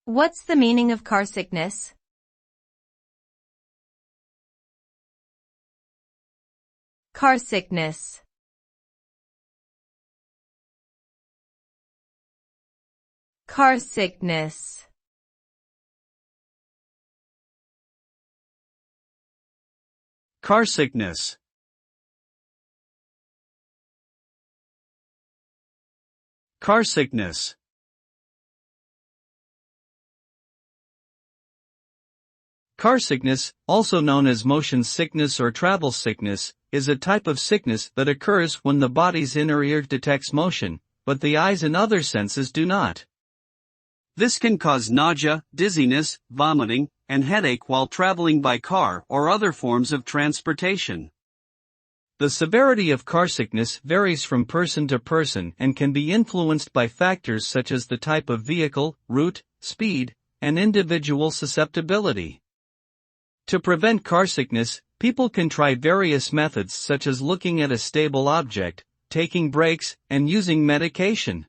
What's the meaning of carsickness? Carsickness. Carsickness. Carsickness. Carsickness. Carsickness, also known as motion sickness or travel sickness, is a type of sickness that occurs when the body's inner ear detects motion, but the eyes and other senses do not. This can cause nausea, dizziness, vomiting, and headache while traveling by car or other forms of transportation. The severity of carsickness varies from person to person and can be influenced by factors such as the type of vehicle, route, speed, and individual susceptibility. To prevent carsickness, people can try various methods such as looking at a stable object, taking breaks, and using medication.